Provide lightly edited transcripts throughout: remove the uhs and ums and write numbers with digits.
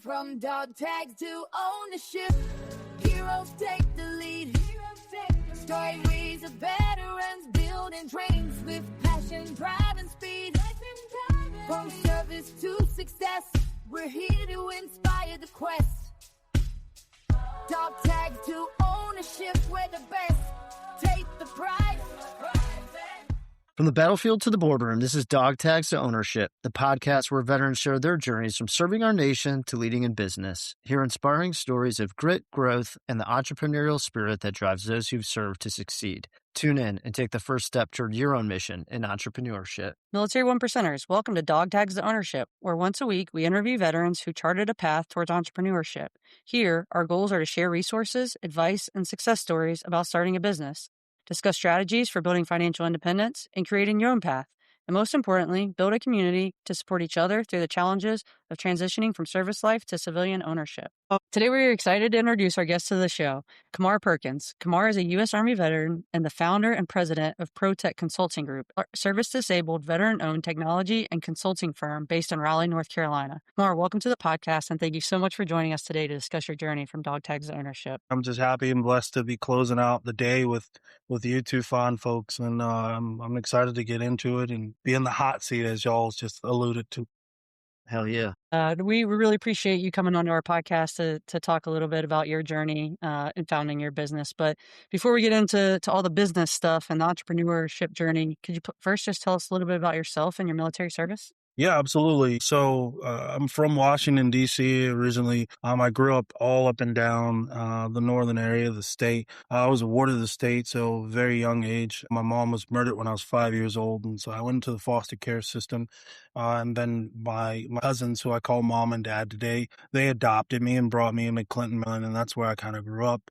From dog tags to ownership, heroes take the lead. Stories of veterans building dreams with passion, drive, and speed. From service to success, we're here to inspire the quest. Dog tags to ownership, we're the best. Take the pride. From the battlefield to the boardroom, this is Dog Tags to Ownership, the podcast where veterans share their journeys from serving our nation to leading in business. Hear inspiring stories of grit, growth, and the entrepreneurial spirit that drives those who've served to succeed. Tune in and take the first step toward your own mission in entrepreneurship. Military One Percenters, welcome to Dog Tags to Ownership, where once a week we interview veterans who charted a path towards entrepreneurship. Here, our goals are to share resources, advice, and success stories about starting a business, discuss strategies for building financial independence and creating your own path, and most importantly, build a community to support each other through the challenges of transitioning from service life to civilian ownership. Today, we're excited to introduce our guest to the show, Kamar Perkins. Kamar is a U.S. Army veteran and the founder and president of ProTech Consulting Group, a service-disabled, veteran-owned technology and consulting firm based in Raleigh, North Carolina. Kamar, welcome to the podcast, and thank you so much for joining us today to discuss your journey from dog tags to ownership. I'm just happy and blessed to be closing out the day with you two fine folks, and I'm excited to get into it and be in the hot seat, as y'all just alluded to. Hell yeah. We really appreciate you coming onto our podcast to talk a little bit about your journey in founding your business. But before we get into all the business stuff and the entrepreneurship journey, could you first just tell us a little bit about yourself and your military service? Yeah, absolutely. So I'm from Washington, D.C. originally. I grew up all up and down the northern area of the state. I was awarded the state, so very young age. My mom was murdered when I was 5 years old, and so I went into the foster care system. And then my cousins, who I call mom and dad today, they adopted me and brought me into Clinton, Maryland, and that's where I kind of grew up.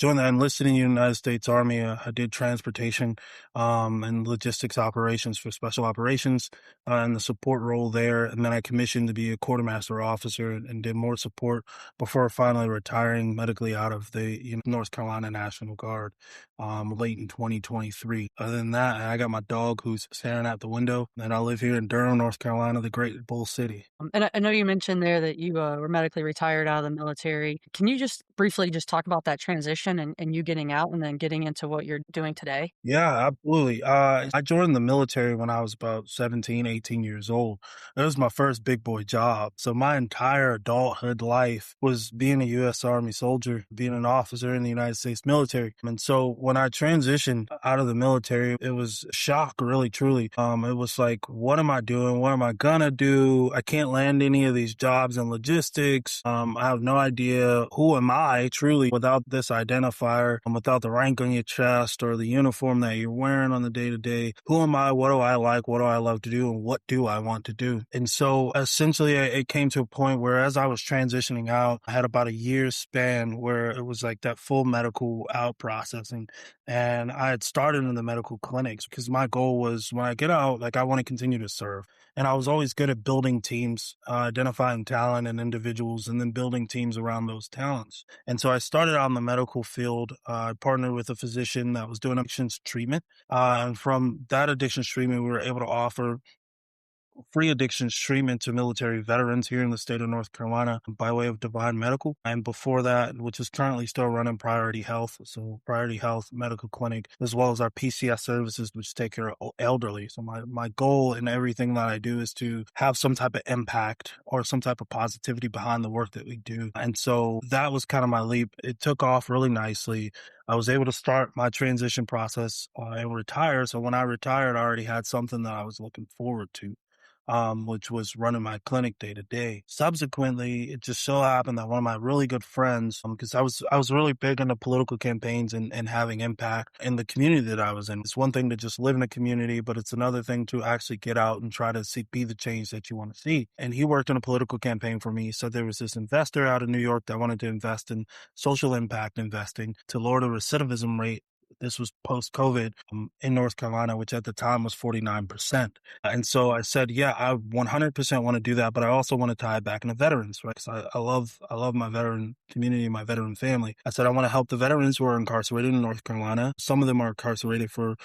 Enlisted in the United States Army. I did transportation and logistics operations for special operations and the support role there. And then I commissioned to be a quartermaster officer and did more support before finally retiring medically out of the North Carolina National Guard late in 2023. Other than that, I got my dog who's staring out the window, and I live here in Durham, North Carolina, the great Bull City. And I know you mentioned there that you were medically retired out of the military. Can you just briefly talk about that transition and you getting out and then getting into what you're doing today? Yeah, absolutely. I joined the military when I was about 17, 18 years old. It was my first big boy job. So my entire adulthood life was being a U.S. Army soldier, being an officer in the United States military. And so when I transitioned out of the military, it was a shock, really, truly. It was like, what am I doing? What am I gonna do? I can't land any of these jobs in logistics. I have no idea who am I truly without this identifier, without the rank on your chest or the uniform that you're wearing on the day to day. Who am I? What do I like? What do I love to do? And what do I want to do? And so essentially it came to a point where as I was transitioning out, I had about a year's span where it was like that full medical out processing. And I had started in the medical clinics because my goal was when I get out, like I want to continue to serve. And I was always good at building teams, identifying talent and individuals, and then building teams around those talents. And so I started out in the medical field. I partnered with a physician that was doing addictions treatment. And from that addictions treatment, we were able to offer free addictions treatment to military veterans here in the state of North Carolina by way of Divine Medical. And before that, which is currently still running Priority Health, so Priority Health Medical Clinic, as well as our PCS services, which take care of elderly. So my goal in everything that I do is to have some type of impact or some type of positivity behind the work that we do. And so that was kind of my leap. It took off really nicely. I was able to start my transition process and retire. So when I retired, I already had something that I was looking forward to. Which was running my clinic day to day. Subsequently, it just so happened that one of my really good friends, because I was really big into political campaigns and having impact in the community that I was in. It's one thing to just live in a community, but it's another thing to actually get out and try to be the change that you want to see. And he worked in a political campaign for me. So there was this investor out of New York that wanted to invest in social impact investing to lower the recidivism rate. This was post-COVID in North Carolina, which at the time was 49%. And so I said, yeah, I 100% want to do that, but I also want to tie it back into veterans, right? Because I love my veteran community, my veteran family. I said, I want to help the veterans who are incarcerated in North Carolina. Some of them are incarcerated for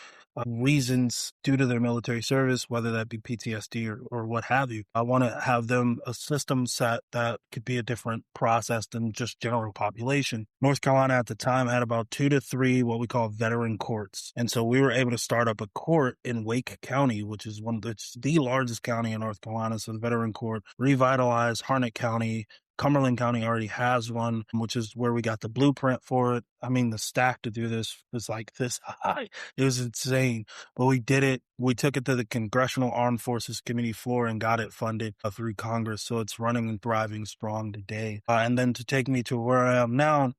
reasons due to their military service, whether that be PTSD or what have you. I want to have them a system set that could be a different process than just general population. North Carolina at the time had about 2 to 3 what we call veteran courts. And so we were able to start up a court in Wake County, which is it's the largest county in North Carolina. So the veteran court revitalized Harnett County. Cumberland County already has one, which is where we got the blueprint for it. I mean, the stack to do this was like this high. It was insane, but we did it. We took it to the Congressional Armed Forces Committee floor and got it funded through Congress. So it's running and thriving strong today. And then to take me to where I am now,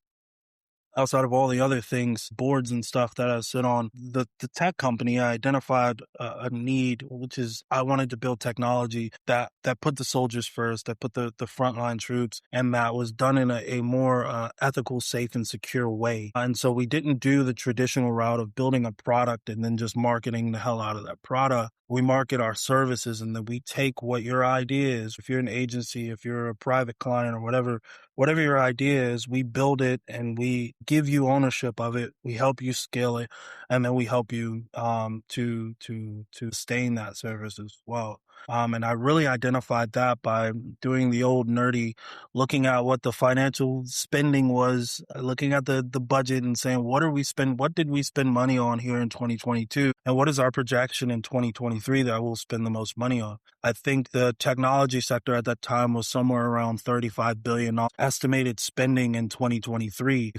outside of all the other things, boards and stuff that I sit on, the tech company, I identified a need, which is I wanted to build technology that put the soldiers first, that put the frontline troops, and that was done in a more ethical, safe, and secure way. And so we didn't do the traditional route of building a product and then just marketing the hell out of that product. We market our services, and then we take what your idea is. If you're an agency, if you're a private client or whatever your idea is, we build it and we give you ownership of it. We help you scale it, and then we help you to sustain that service as well. And I really identified that by doing the old nerdy, looking at what the financial spending was, looking at the budget and saying, what did we spend money on here in 2022? And what is our projection in 2023 that we'll spend the most money on? I think the technology sector at that time was somewhere around $35 billion estimated spending in 2023.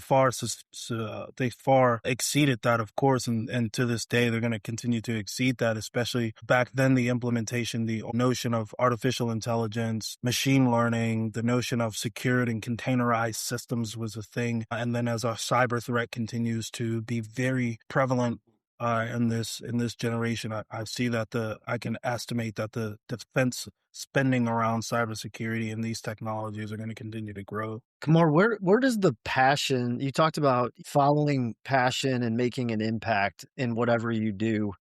They far exceeded that, of course, and to this day, they're going to continue to exceed that, especially back then, the implementation, the notion of artificial intelligence, machine learning, the notion of secured and containerized systems was a thing. And then as our cyber threat continues to be very prevalent in this generation, I see that I can estimate that the defense spending around cybersecurity and these technologies are going to continue to grow. Kamar, where does the passion, you talked about following passion and making an impact in whatever you do.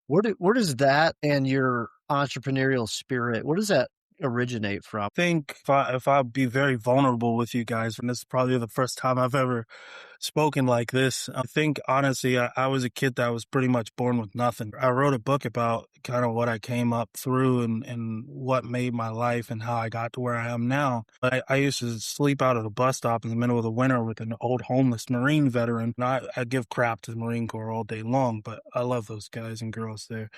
Where does that and your entrepreneurial spirit, where does that originate from? I think if I'll be very vulnerable with you guys, and this is probably the first time I've ever spoken like this, I think honestly, I was a kid that was pretty much born with nothing. I wrote a book about kind of what I came up through and what made my life and how I got to where I am now. I used to sleep out at a bus stop in the middle of the winter with an old homeless Marine veteran. And I give crap to the Marine Corps all day long, but I love those guys and girls there.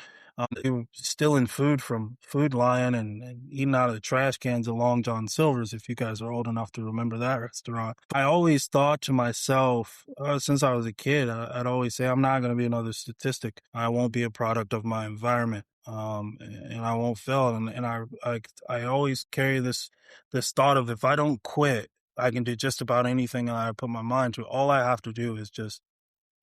They were stealing food from Food Lion and eating out of the trash cans at Long John Silver's, if you guys are old enough to remember that restaurant. I always thought to myself, since I was a kid, I'd always say, I'm not going to be another statistic. I won't be a product of my environment. And I won't fail. And I always carry this thought of, if I don't quit, I can do just about anything I put my mind to. All I have to do is just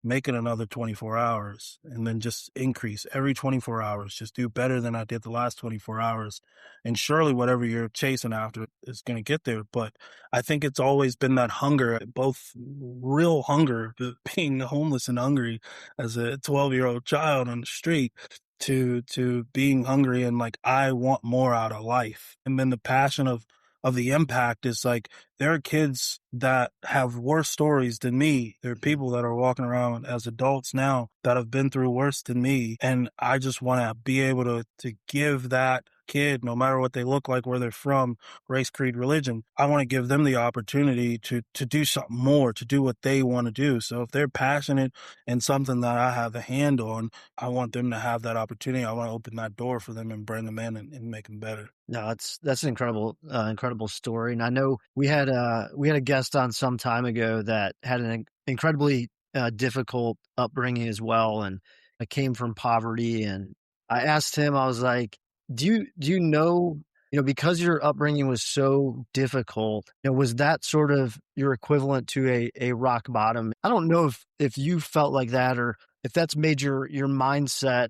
make it another 24 hours and then just increase every 24 hours, just do better than I did the last 24 hours. And surely whatever you're chasing after is going to get there. But I think it's always been that hunger, both real hunger, being homeless and hungry as a 12-year-old child on the street, to being hungry and like, I want more out of life. And then the passion of the impact is like, there are kids that have worse stories than me. There are people that are walking around as adults now that have been through worse than me. And I just want to be able to give that kid, no matter what they look like, where they're from, race, creed, religion, I want to give them the opportunity to do something more, to do what they want to do. So if they're passionate in something that I have a hand on, I want them to have that opportunity. I want to open that door for them and bring them in and make them better. No, that's an incredible story. And I know we had a guest on some time ago that had an incredibly difficult upbringing as well, and came from poverty. And I asked him, I was like, do you know, because your upbringing was so difficult, was that sort of your equivalent to a rock bottom? I don't know if you felt like that, or if that's made your mindset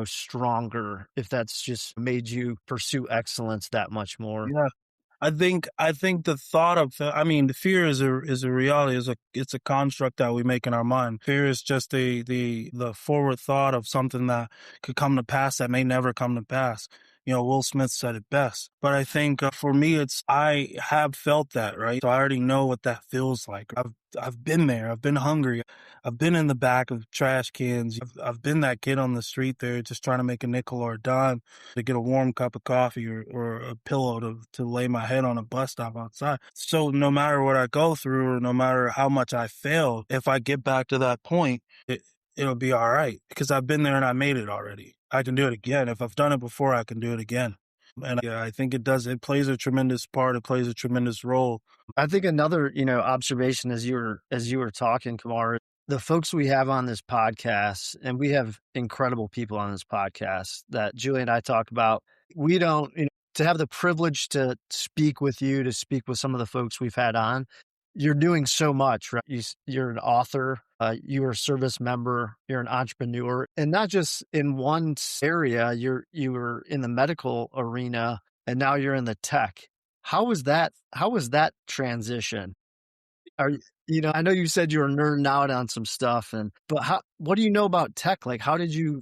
stronger, if that's just made you pursue excellence that much more. Yeah. I think the thought of, the fear is a reality, it's a construct that we make in our mind. Fear is just the forward thought of something that could come to pass that may never come to pass. Will Smith said it best. But I think for me, I have felt that, right? So I already know what that feels like. I've been there. I've been hungry. I've been in the back of trash cans. I've been that kid on the street there just trying to make a nickel or a dime to get a warm cup of coffee or a pillow to lay my head on a bus stop outside. So no matter what I go through or no matter how much I fail, if I get back to that point, it'll be all right because I've been there and I made it already. I can do it again. If I've done it before, I can do it again. And yeah, I think it does. It plays a tremendous part. It plays a tremendous role. I think another, observation as you were talking, Kamar, the folks we have on this podcast, and we have incredible people on this podcast that Julie and I talk about. We don't, to have the privilege to speak with you, to speak with some of the folks we've had on. You're doing so much, right? You're an author, you're a service member, you're an entrepreneur, and not just in one area. You were in the medical arena, and now you're in the tech. How was that transition? I know you said you were nerding out on some stuff, but what do you know about tech? Like, how did you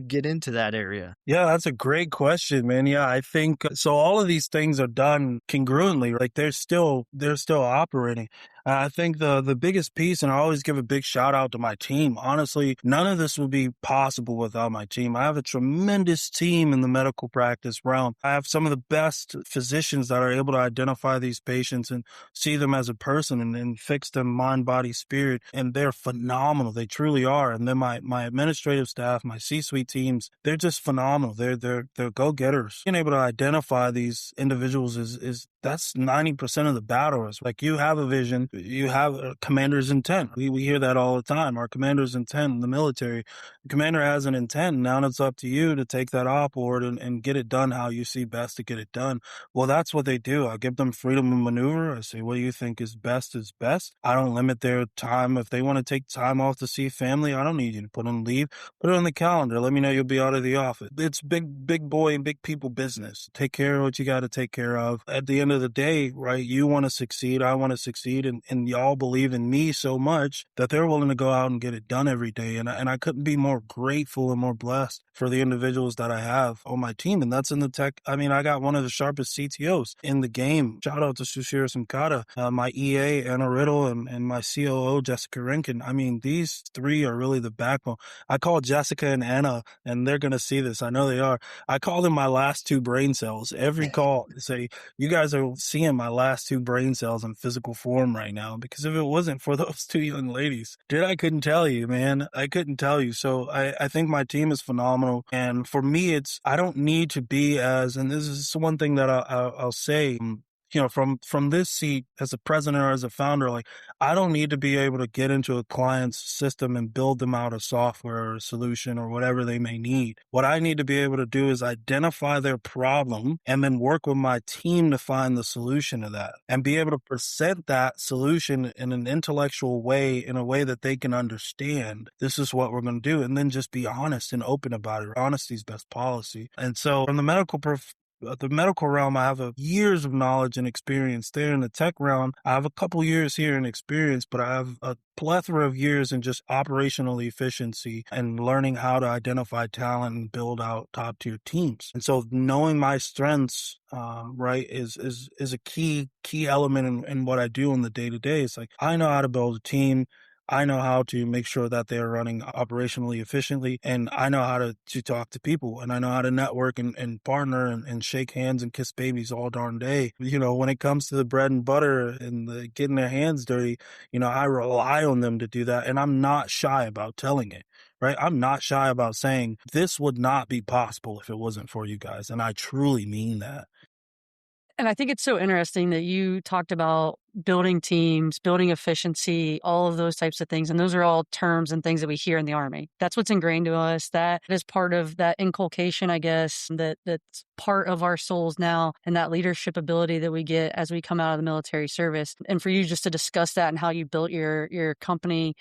get into that area? Yeah, that's a great question, man. Yeah, I think so. All of these things are done congruently. Like they're still operating. I think the biggest piece, and I always give a big shout out to my team. Honestly, none of this would be possible without my team. I have a tremendous team in the medical practice realm. I have some of the best physicians that are able to identify these patients and see them as a person and fix them mind, body, spirit. And they're phenomenal. They truly are. And then my administrative staff, my C-suite teams, they're just phenomenal. They're go-getters. Being able to identify these individuals is that's 90% of the battle. Is like you have a vision, you have a commander's intent. We hear that all the time. Our commander's intent in the military. The commander has an intent. Now it's up to you to take that op board and get it done how you see best to get it done. Well, that's what they do. I give them freedom of maneuver. I say, what do you think is best is best. I don't limit their time. If they want to take time off to see family, I don't need you to put on leave. Put it on the calendar. Let me know you'll be out of the office. It's big boy, big people business. Take care of what you got to take care of. At the end of the day, right, you want to succeed, I want to succeed, and y'all believe in me so much that they're willing to go out and get it done every day. And I couldn't be more grateful and more blessed for the individuals that I have on my team. And that's in the tech. I mean, I got one of the sharpest CTOs in the game. Shout out to Sushira Samkata, my EA, Anna Riddle, and my COO, Jessica Rankin. I mean, these three are really the backbone. I call Jessica and Anna, and they're going to see this. I know they are. I call them my last two brain cells. Every call, say, you guys are seeing my last two brain cells in physical form right now. Because if it wasn't for those two young ladies, I couldn't tell you, man. I couldn't tell you. So I think my team is phenomenal. And for me, I don't need to be and this is one thing that I'll say, from this seat as a president or as a founder, like I don't need to be able to get into a client's system and build them out a software or a solution or whatever they may need. What I need to be able to do is identify their problem and then work with my team to find the solution to that and be able to present that solution in an intellectual way, in a way that they can understand this is what we're going to do. And then just be honest and open about it. Honesty is best policy. And so from the medical realm, I have years of knowledge and experience there. In the tech realm, I have a couple years here in experience, but I have a plethora of years in just operational efficiency and learning how to identify talent and build out top tier teams. And so knowing my strengths, right, is a key element in what I do on the day to day. It's like, I know how to build a team. I know how to make sure that they're running operationally efficiently, and I know how to talk to people, and I know how to network and partner and shake hands and kiss babies all darn day. When it comes to the bread and butter and getting their hands dirty, I rely on them to do that, and I'm not shy about telling it. Right? I'm not shy about saying this would not be possible if it wasn't for you guys, and I truly mean that. And I think it's so interesting that you talked about building teams, building efficiency, all of those types of things. And those are all terms and things that we hear in the Army. That's what's ingrained to us. That is part of that inculcation, I guess, that's part of our souls now, and that leadership ability that we get as we come out of the military service. And for you just to discuss that and how you built your company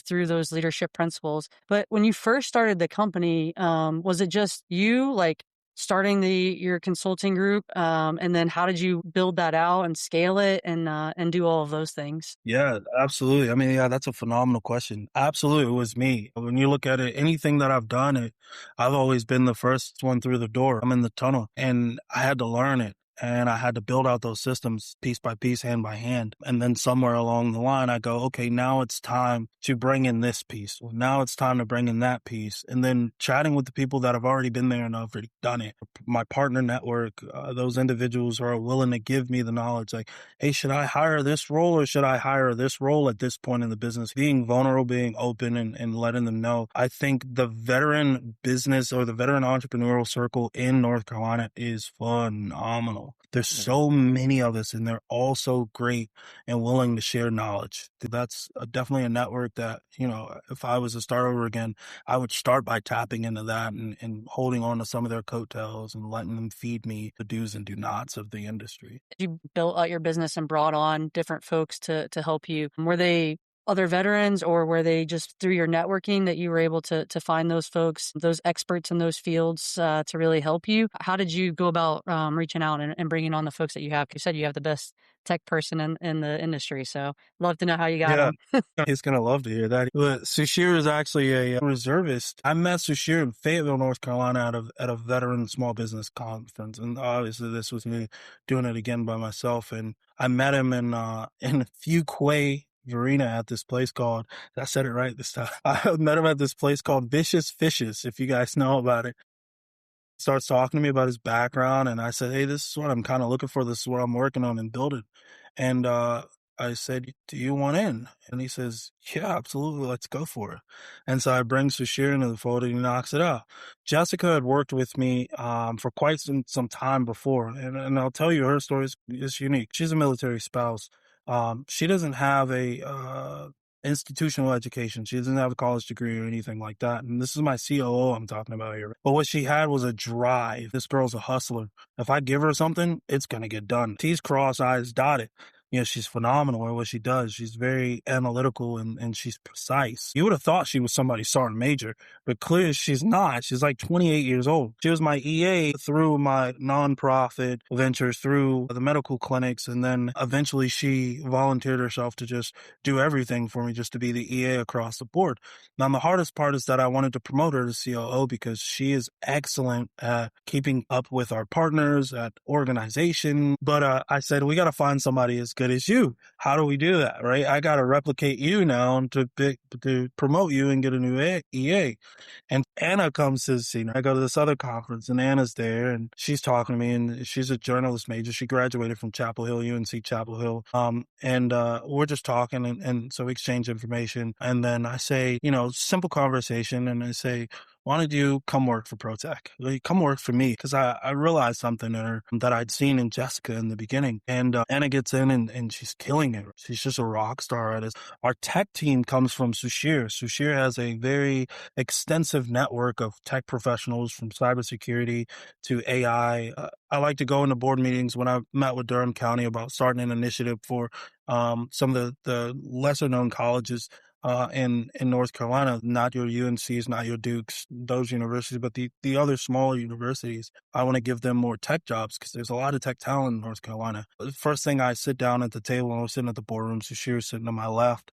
through those leadership principles. But when you first started the company, was it just you, like, starting your consulting group, and then how did you build that out and scale it and do all of those things? Yeah, absolutely. I mean, yeah, that's a phenomenal question. Absolutely, it was me. When you look at it, anything that I've done, I've always been the first one through the door. I'm in the tunnel, and I had to learn it. And I had to build out those systems piece by piece, hand by hand. And then somewhere along the line, I go, okay, now it's time to bring in this piece. Well, now it's time to bring in that piece. And then chatting with the people that have already been there and already done it. My partner network, those individuals who are willing to give me the knowledge, like, hey, should I hire this role or should I hire this role at this point in the business? Being vulnerable, being open and letting them know. I think the veteran business or the veteran entrepreneurial circle in North Carolina is phenomenal. There's so many of us and they're all so great and willing to share knowledge. That's definitely a network that, if I was to start over again, I would start by tapping into that and holding on to some of their coattails and letting them feed me the do's and do nots of the industry. You built out your business and brought on different folks to help you. Were they other veterans, or were they just through your networking that you were able to find those folks, those experts in those fields to really help you? How did you go about reaching out and bringing on the folks that you have? You said you have the best tech person in the industry, so love to know how you got Yeah, them. he's gonna love to hear that. But Sushir is actually a reservist. I met Sushir in Fayetteville, North Carolina, at a veteran small business conference, and obviously this was me doing it again by myself. And I met him in Fuquay, Verena, at this place called. I said it right this time. I met him at this place called Vicious Fishes. If you guys know about it. Starts talking to me about his background, and I said, hey, this is what I'm kind of looking for. This is what I'm working on and building. And I said, do you want in? And he says, yeah, absolutely. Let's go for it. And so I bring Sushir into the fold and he knocks it out. Jessica had worked with me for quite some time before. And I'll tell you, her story is unique. She's a military spouse. She doesn't have a institutional education. She doesn't have a college degree or anything like that. And this is my COO I'm talking about here. But what she had was a drive. This girl's a hustler. If I give her something, it's going to get done. T's crossed, I's dotted. She's phenomenal at what she does. She's very analytical and she's precise. You would have thought she was somebody sergeant major, but clearly she's not. She's like 28 years old. She was my EA through my nonprofit ventures, through the medical clinics, and then eventually she volunteered herself to just do everything for me, just to be the EA across the board. Now, the hardest part is that I wanted to promote her to COO because she is excellent at keeping up with our partners, at organization. But I said, we got to find somebody as good as you. How do we do that, right? I got to replicate you now to promote you and get a new EA. And Anna comes to see me. I go to this other conference and Anna's there and she's talking to me, and she's a journalist major. She graduated from Chapel Hill, UNC Chapel Hill. And we're just talking and so we exchange information. And then I say, simple conversation. And I say, why don't you come work for ProTech? Come work for me. Because I realized something in her that I'd seen in Jessica in the beginning. And Anna gets in and she's killing it. She's just a rock star at it. Our tech team comes from Sushir. Sushir has a very extensive network of tech professionals, from cybersecurity to AI. I like to go into board meetings when I met with Durham County about starting an initiative for some of the lesser known colleges in North Carolina, not your UNCs, not your Dukes, those universities, but the other smaller universities. I want to give them more tech jobs because there's a lot of tech talent in North Carolina. The first thing, I sit down at the table and we're sitting at the boardroom. Sushir's sitting to my left.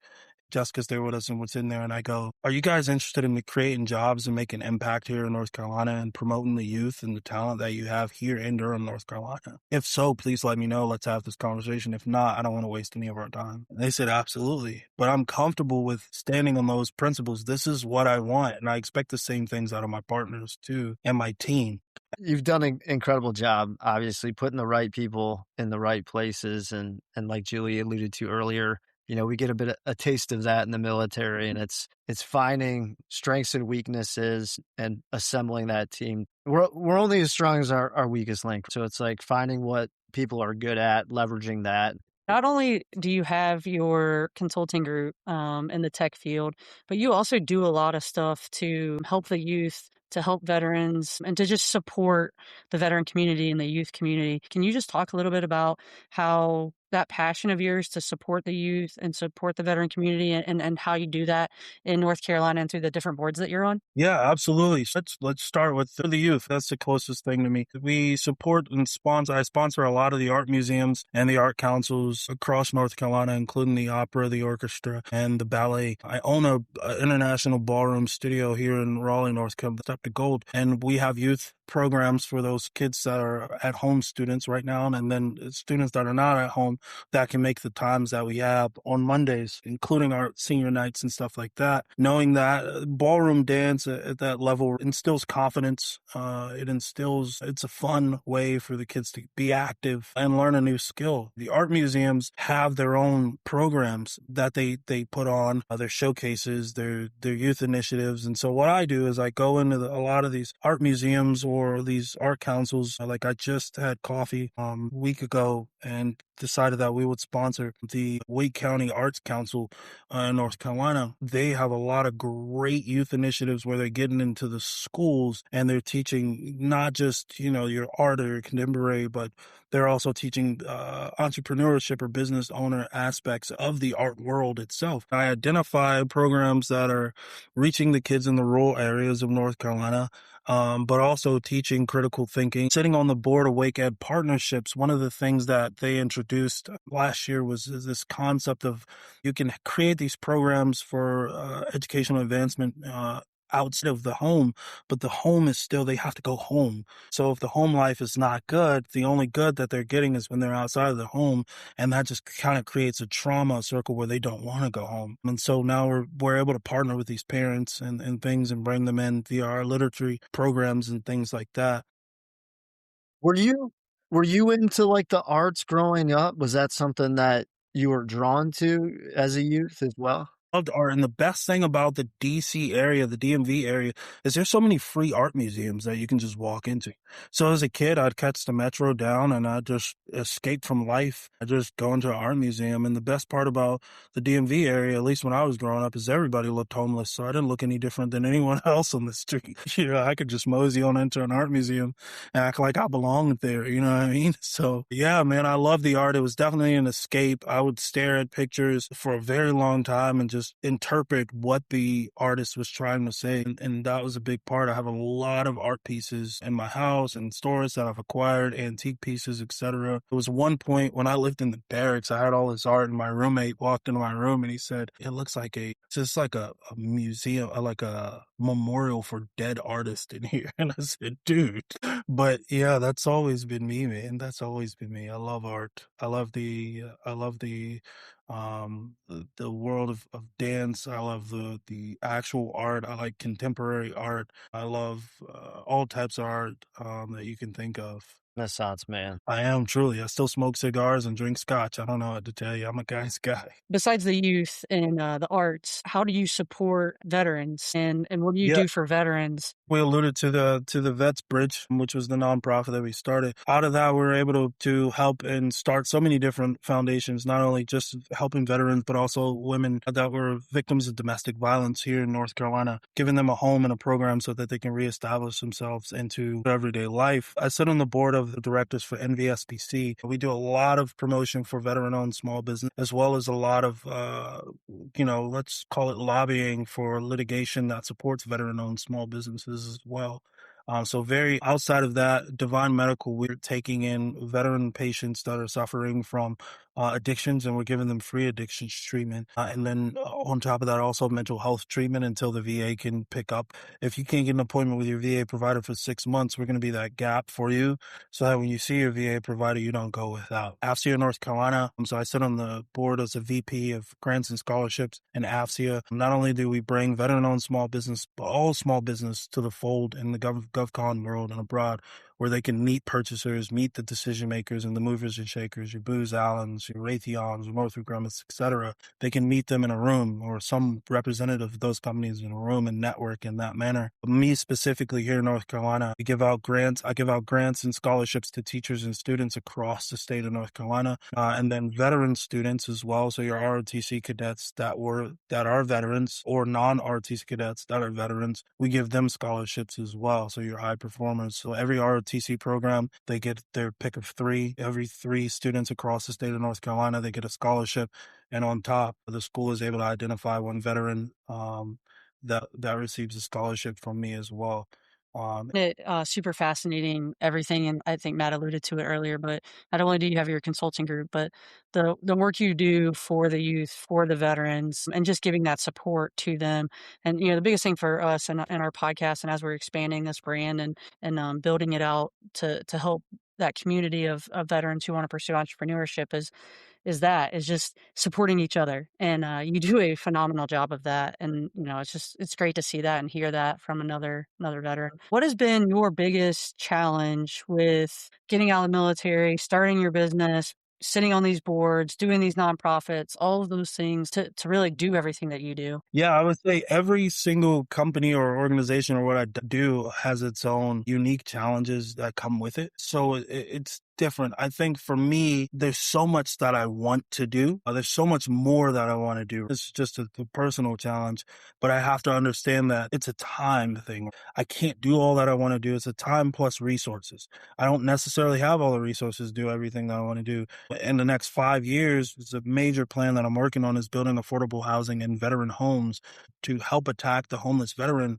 Jessica's there with us and what's in there. And I go, are you guys interested in creating jobs and making impact here in North Carolina and promoting the youth and the talent that you have here in Durham, North Carolina? If so, please let me know. Let's have this conversation. If not, I don't want to waste any of our time. And they said, absolutely. But I'm comfortable with standing on those principles. This is what I want. And I expect the same things out of my partners too and my team. You've done an incredible job, obviously, putting the right people in the right places. And like Julie alluded to earlier, we get a taste of that in the military, and it's finding strengths and weaknesses and assembling that team. We're only as strong as our weakest link. So it's like finding what people are good at, leveraging that. Not only do you have your consulting group in the tech field, but you also do a lot of stuff to help the youth, to help veterans, and to just support the veteran community and the youth community. Can you just talk a little bit about how that passion of yours to support the youth and support the veteran community, and how you do that in North Carolina and through the different boards that you're on? Yeah, absolutely. So let's start with the youth. That's the closest thing to me. We support and sponsor. I sponsor a lot of the art museums and the art councils across North Carolina, including the opera, the orchestra, and the ballet. I own a international ballroom studio here in Raleigh, North Carolina, up to gold, and we have youth programs for those kids that are at home students right now, and then students that are not at home that can make the times that we have on Mondays, including our senior nights and stuff like that. Knowing that ballroom dance at that level instills confidence. It's a fun way for the kids to be active and learn a new skill. The art museums have their own programs that they put on, their showcases, their youth initiatives. And so what I do is I go into a lot of these art museums or these art councils. Like I just had coffee a week ago and decided that we would sponsor the Wake County Arts Council in North Carolina. They have a lot of great youth initiatives where they're getting into the schools and they're teaching not just, your art or your contemporary, but they're also teaching entrepreneurship or business owner aspects of the art world itself. I identify programs that are reaching the kids in the rural areas of North Carolina, but also teaching critical thinking. Sitting on the board of Wake Ed Partnerships, one of the things that they introduced last year was this concept of you can create these programs for educational advancement outside of the home, but the home is still, they have to go home. So if the home life is not good, the only good that they're getting is when they're outside of the home. And that just kind of creates a trauma circle where they don't want to go home. And so now we're able to partner with these parents and things and bring them in via our literature programs and things like that. Were you into like the arts growing up? Was that something that you were drawn to as a youth as well? Loved art, and the best thing about the DC area, the DMV area, is there's so many free art museums that you can just walk into. So as a kid, I'd catch the metro down and I'd just escape from life. I'd just go into an art museum. And the best part about the DMV area, at least when I was growing up, is everybody looked homeless. So I didn't look any different than anyone else on the street. I could just mosey on into an art museum and act like I belonged there. You know what I mean? So yeah, man, I love the art. It was definitely an escape. I would stare at pictures for a very long time and just interpret what the artist was trying to say. And that was a big part. I have a lot of art pieces in my house and stores that I've acquired, antique pieces, etc. There was one point when I lived in the barracks, I had all this art and my roommate walked into my room and he said, it looks like a museum, like a memorial for dead artists in here. And I said, dude, but yeah, that's always been me, man. That's always been me. I love art. I love the world of dance. I love the actual art. I like contemporary art. I love all types of art that you can think of. Renaissance man. I am truly. I still smoke cigars and drink scotch. I don't know what to tell you. I'm a guy's guy. Besides the youth and the arts, how do you support veterans, and what do you do for veterans? We alluded to the Vets Bridge, which was the nonprofit that we started. Out of that, we were able to help and start so many different foundations, not only just helping veterans, but also women that were victims of domestic violence here in North Carolina, giving them a home and a program so that they can reestablish themselves into everyday life. I sit on the board of the directors for NVSPC. We do a lot of promotion for veteran-owned small business, as well as a lot of, let's call it lobbying for litigation that supports veteran-owned small businesses as well. So very outside of that, Divine Medical, we're taking in veteran patients that are suffering from addictions, and we're giving them free addictions treatment. And then on top of that, also mental health treatment until the VA can pick up. If you can't get an appointment with your VA provider for 6 months, we're going to be that gap for you so that when you see your VA provider, you don't go without. AFCIA North Carolina, so I sit on the board as a VP of grants and scholarships in AFCIA. Not only do we bring veteran-owned small business, but all small business to the fold in the GovCon world and abroad, where they can meet purchasers, meet the decision makers and the movers and shakers, your Booz Allens, your Raytheons, your Northrop Grumman's, etc. They can meet them in a room, or some representative of those companies in a room, and network in that manner. Me specifically here in North Carolina, I give out grants and scholarships to teachers and students across the state of North Carolina, and then veteran students as well. So your ROTC cadets that are veterans, or non-ROTC cadets that are veterans, we give them scholarships as well. So your high performers. So every ROTC ROTC program. They get their pick of three. Every three students across the state of North Carolina, they get a scholarship. And on top, the school is able to identify one veteran that receives a scholarship from me as well. Super fascinating, everything, and I think Matt alluded to it earlier, but not only do you have your consulting group, but the work you do for the youth, for the veterans, and just giving that support to them. And, the biggest thing for us and our podcast, and as we're expanding this brand and building it out to help that community of veterans who want to pursue entrepreneurship is just supporting each other. And you do a phenomenal job of that. And, it's great to see that and hear that from another veteran. What has been your biggest challenge with getting out of the military, starting your business, sitting on these boards, doing these nonprofits, all of those things to really do everything that you do? Yeah, I would say every single company or organization or what I do has its own unique challenges that come with it. So it's different. I think for me, there's so much that I want to do. There's so much more that I want to do. It's just a personal challenge, but I have to understand that it's a time thing. I can't do all that I want to do. It's a time plus resources. I don't necessarily have all the resources to do everything that I want to do. In the next 5 years, it's a major plan that I'm working on is building affordable housing and veteran homes to help attack the homeless veteran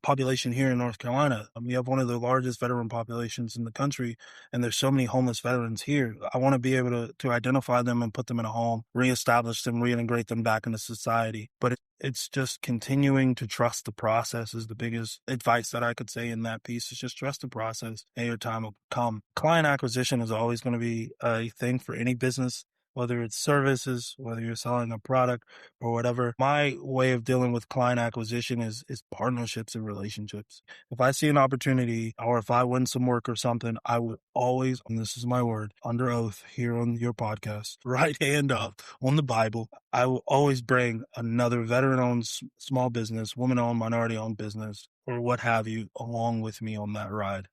population here in North Carolina. We have one of the largest veteran populations in the country, and there's so many homeless veterans here. I want to be able to identify them and put them in a home, reestablish them, reintegrate them back into society. But it's just continuing to trust the process is the biggest advice that I could say in that piece. Is just trust the process and your time will come. Client acquisition is always going to be a thing for any business, whether it's services, whether you're selling a product or whatever. My way of dealing with client acquisition is partnerships and relationships. If I see an opportunity or if I win some work or something, I would always, and this is my word, under oath here on your podcast, right hand up on the Bible, I will always bring another veteran-owned small business, woman-owned, minority-owned business, or what have you, along with me on that ride.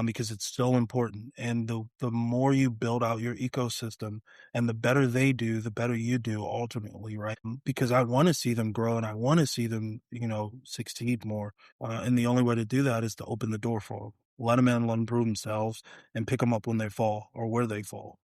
Because it's so important. And the more you build out your ecosystem and the better they do, the better you do ultimately, right? Because I want to see them grow and I want to see them, succeed more. And the only way to do that is to open the door for them. Let them in, let them prove themselves and pick them up when they fall or where they fall.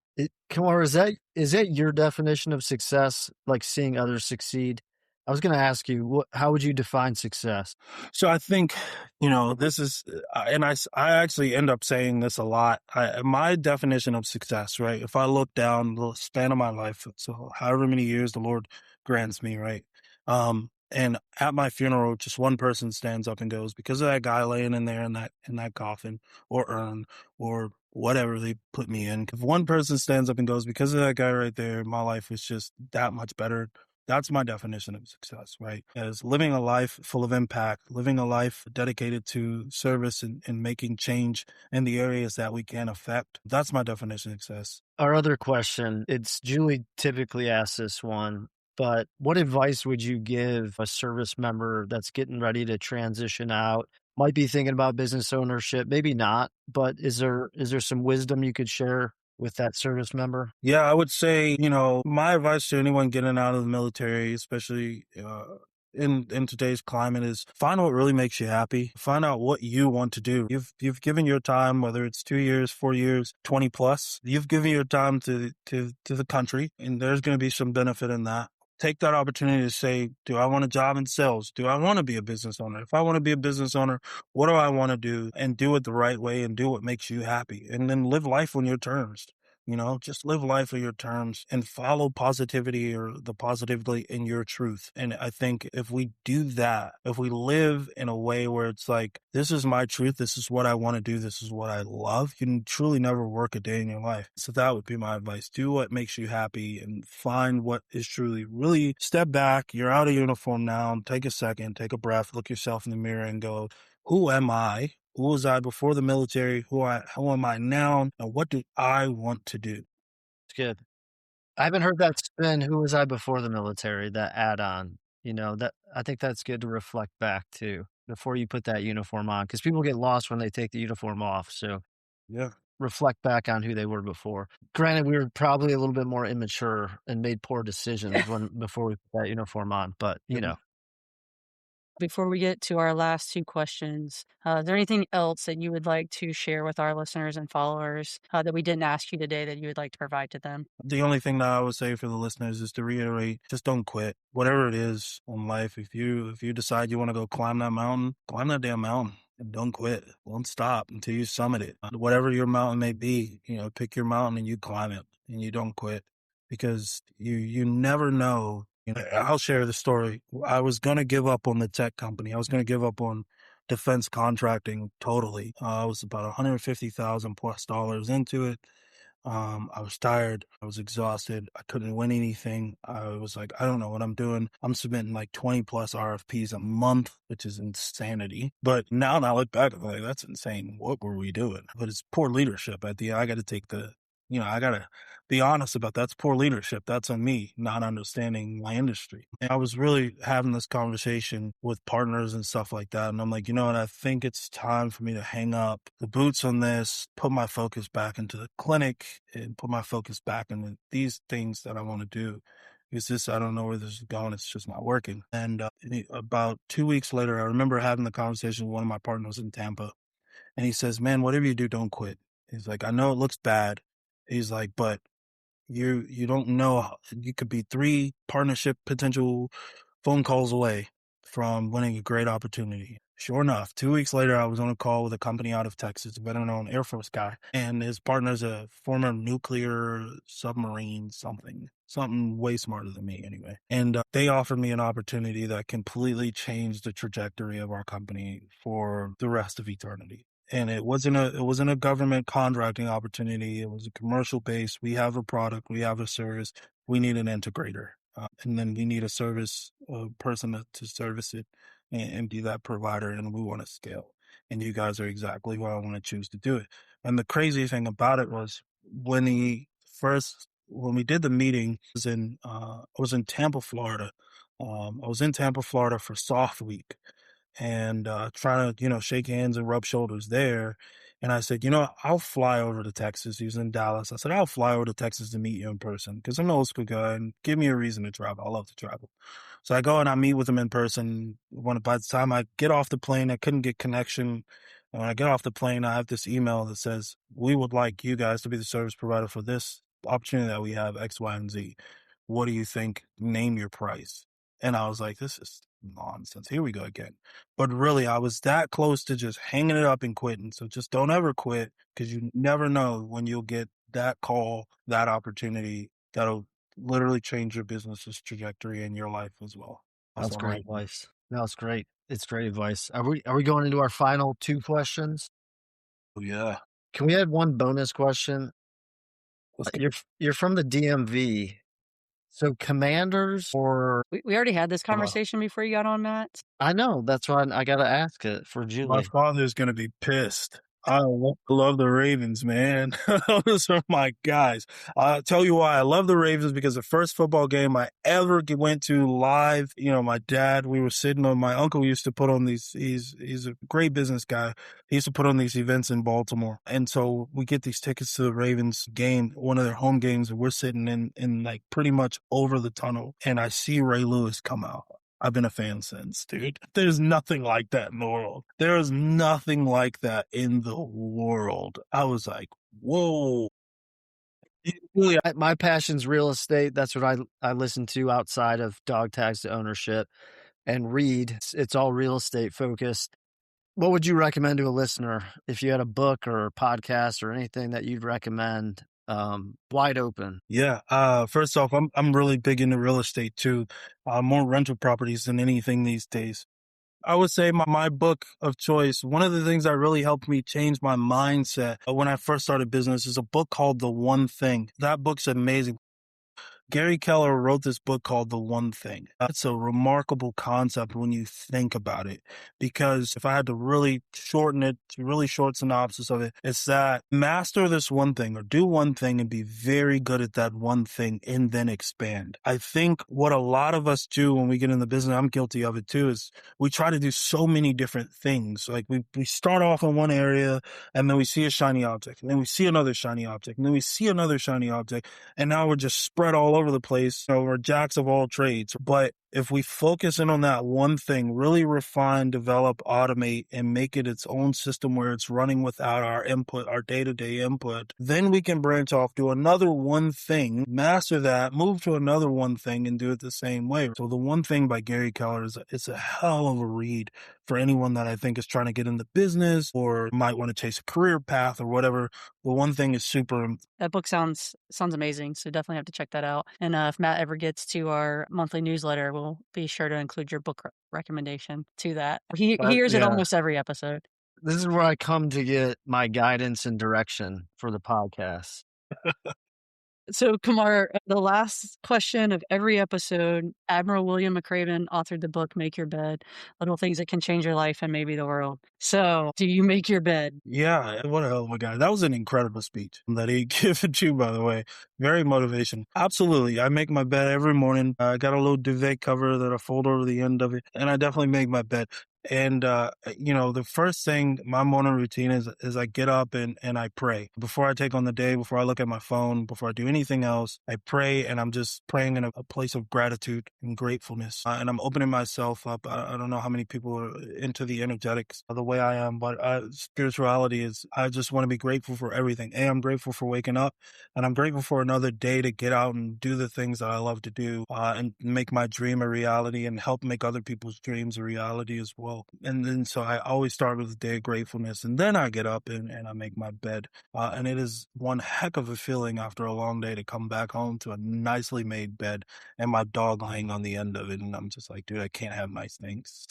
Kamar, is that your definition of success, like seeing others succeed? I was going to ask you, how would you define success? So I think, this is, and I actually end up saying this a lot. My definition of success, right? If I look down the span of my life, so however many years the Lord grants me, right? And at my funeral, just one person stands up and goes, because of that guy laying in there in that coffin or urn or whatever they put me in. If one person stands up and goes, because of that guy right there, my life was just that much better. That's my definition of success, right? As living a life full of impact, living a life dedicated to service and making change in the areas that we can affect. That's my definition of success. Our other question, it's Julie typically asks this one, but what advice would you give a service member that's getting ready to transition out, might be thinking about business ownership, maybe not, but is there some wisdom you could share with that service member? Yeah, I would say, my advice to anyone getting out of the military, especially in today's climate, is find what really makes you happy. Find out what you want to do. You've given your time, whether it's 2 years, 4 years, 20 plus. You've given your time to the country, and there's going to be some benefit in that. Take that opportunity to say, do I want a job in sales? Do I want to be a business owner? If I want to be a business owner, what do I want to do? And do it the right way and do what makes you happy. And then live life on your terms. Just live life on your terms and follow positivity or the positivity in your truth. And I think if we do that, if we live in a way where it's like, this is my truth, this is what I want to do, this is what I love, you can truly never work a day in your life. So that would be my advice. Do what makes you happy and find what is truly, really step back. You're out of uniform now. Take a second, take a breath, look yourself in the mirror and go, who am I? Who was I before the military? Who am I now? And what do I want to do? It's good. I haven't heard that spin, who was I before the military, that add-on. That I think that's good to reflect back to before you put that uniform on, because people get lost when they take the uniform off. So Yeah. reflect back on who they were before. Granted, we were probably a little bit more immature and made poor decisions before we put that uniform on, but Before we get to our last two questions, is there anything else that you would like to share with our listeners and followers that we didn't ask you today that you would like to provide to them? The only thing that I would say for the listeners is to reiterate, just don't quit. Whatever it is in life, if you decide you want to go climb that damn mountain and don't quit. Don't stop until you summit it. Whatever your mountain may be, pick your mountain and you climb it and you don't quit because you never know. I'll share the story. I was going to give up on the tech company. I was going to give up on defense contracting totally. I was about $150,000 plus dollars into it. I was tired. I was exhausted. I couldn't win anything. I was like, I don't know what I'm doing. I'm submitting like 20 plus RFPs a month, which is insanity. But now that I look back, I'm like, that's insane. What were we doing? But it's poor leadership at the end. I got to take I got to be honest about that's poor leadership. That's on me, not understanding my industry. And I was really having this conversation with partners and stuff like that. And I'm like, you know what? I think it's time for me to hang up the boots on this, put my focus back into the clinic and put my focus back into these things that I want to do. Because I don't know where this is going. It's just not working. And about 2 weeks later, I remember having the conversation with one of my partners in Tampa. And he says, man, whatever you do, don't quit. He's like, I know it looks bad. He's like, but you don't know you could be 3 partnership potential phone calls away from winning a great opportunity. Sure enough, 2 weeks later, I was on a call with a company out of Texas, a veteran-owned Air Force guy, and his partner's a former nuclear submarine something way smarter than me anyway. And they offered me an opportunity that completely changed the trajectory of our company for the rest of eternity. And it wasn't a government contracting opportunity. It was a commercial base. We have a product, we have a service. We need an integrator, and then we need a service person to service it and be that provider. And we want to scale. And you guys are exactly why I want to choose to do it. And the crazy thing about it was when we did the meeting, I was in Tampa, Florida. I was in Tampa, Florida for Soft Week and trying to, shake hands and rub shoulders there. And I said, I'll fly over to Texas. He was in Dallas. I said, I'll fly over to Texas to meet you in person because I'm an old school guy and give me a reason to travel. I love to travel. So I go and I meet with him in person. By the time I get off the plane, I couldn't get connection. And when I get off the plane, I have this email that says, we would like you guys to be the service provider for this opportunity that we have, X, Y, and Z. What do you think? Name your price. And I was like, this is nonsense. Here we go again. But really, I was that close to just hanging it up and quitting. So just don't ever quit because you never know when you'll get that call, that opportunity that'll literally change your business's trajectory and your life as well. That's great advice. No, it's great. It's great advice. Are we going into our final 2 questions? Oh, yeah. Can we add one bonus question? You're from the DMV. So commanders or... We already had this conversation before you got on, Matt. I know. That's why I got to ask it for Julie. My father's going to be pissed. I love the Ravens, man. Those are my guys. I'll tell you why I love the Ravens because the first football game I ever went to live, my dad, we were sitting on, my uncle used to put on these, he's a great business guy. He used to put on these events in Baltimore. And so we get these tickets to the Ravens game, one of their home games, and we're sitting in like pretty much over the tunnel. And I see Ray Lewis come out. I've been a fan since, dude. There's nothing like that in the world. There is nothing like that in the world. I was like, whoa. My passion's real estate. That's what I listen to outside of Dog Tags to Ownership and read. It's all real estate focused. What would you recommend to a listener if you had a book or a podcast or anything that you'd recommend? Wide open. Yeah. First off, I'm really big into real estate too. More rental properties than anything these days. I would say my book of choice, one of the things that really helped me change my mindset when I first started business is a book called The One Thing. That book's amazing. Gary Keller wrote this book called The One Thing. It's a remarkable concept when you think about it, because if I had to really shorten it, really short synopsis of it, it's that master this one thing or do one thing and be very good at that one thing and then expand. I think what a lot of us do when we get in the business, I'm guilty of it too, is we try to do so many different things. Like we start off in one area and then we see a shiny object and then we see another shiny object and then we see another shiny object. And now we're just spread all over the place. We're jacks of all trades. But if we focus in on that one thing, really refine, develop, automate, and make it its own system where it's running without our input, our day-to-day input, then we can branch off, do another one thing, master that, move to another one thing, and do it the same way. So The One Thing by Gary Keller it's a hell of a read for anyone that I think is trying to get into business or might want to chase a career path or whatever. The One Thing is super. That book sounds amazing, so definitely have to check that out. And if Matt ever gets to our monthly newsletter, we'll be sure to include your book recommendation to that. He hears it almost every episode. This is where I come to get my guidance and direction for the podcast. So, Kamar, the last question of every episode, Admiral William McRaven authored the book, Make Your Bed, Little Things That Can Change Your Life and Maybe the World. So, do you make your bed? Yeah, what a hell of a guy. That was an incredible speech that he given you, by the way. Very motivation. Absolutely. I make my bed every morning. I got a little duvet cover that I fold over the end of it, and I definitely make my bed. And, the first thing, my morning routine is I get up and I pray. Before I take on the day, before I look at my phone, before I do anything else, I pray, and I'm just praying in a place of gratitude and gratefulness. And I'm opening myself up. I don't know how many people are into the energetics the way I am, but spirituality is, I just want to be grateful for everything. I'm grateful for waking up, and I'm grateful for another day to get out and do the things that I love to do, and make my dream a reality and help make other people's dreams a reality as well. And then so I always start with a day of gratefulness, and then I get up and I make my bed. And it is one heck of a feeling after a long day to come back home to a nicely made bed and my dog lying on the end of it. And I'm just like, dude, I can't have nice things.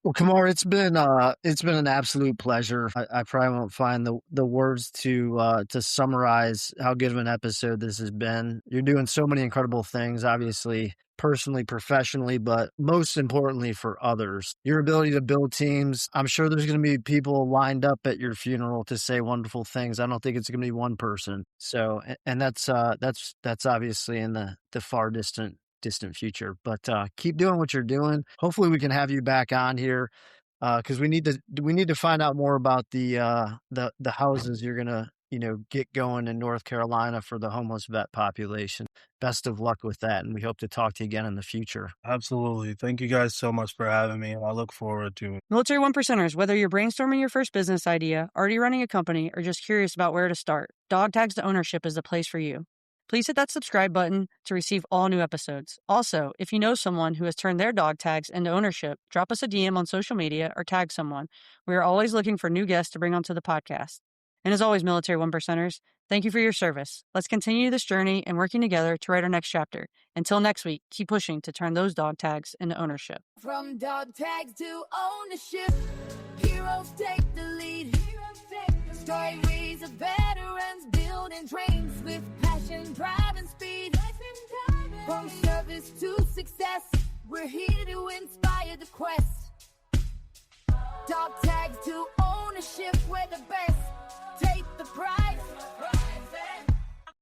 Well, Kamar, it's been an absolute pleasure. I probably won't find the words to summarize how good of an episode this has been. You're doing so many incredible things, obviously, personally, professionally, but most importantly for others. Your ability to build teams. I'm sure there's going to be people lined up at your funeral to say wonderful things. I don't think it's going to be one person. So, and that's obviously in the far distant future, but keep doing what you're doing. Hopefully we can have you back on here, because we need to find out more about the houses you're gonna get going in North Carolina for the homeless vet population. Best of luck with that, and we hope to talk to you again in the future. Absolutely. Thank you guys so much for having me, and I look forward to it. Military One Percenters, whether you're brainstorming your first business idea, already running a company, or just curious about where to start, Dog Tags to Ownership is the place for you. Please hit that subscribe button to receive all new episodes. Also, if you know someone who has turned their dog tags into ownership, drop us a DM on social media or tag someone. We are always looking for new guests to bring onto the podcast. And as always, Military One Percenters, thank you for your service. Let's continue this journey and working together to write our next chapter. Until next week, keep pushing to turn those dog tags into ownership. From dog tags to ownership, heroes take the lead. Stories of veterans building dreams with passion, drive, and speed. From service to success, we're here to inspire the quest. Dog tags to ownership, we're the best.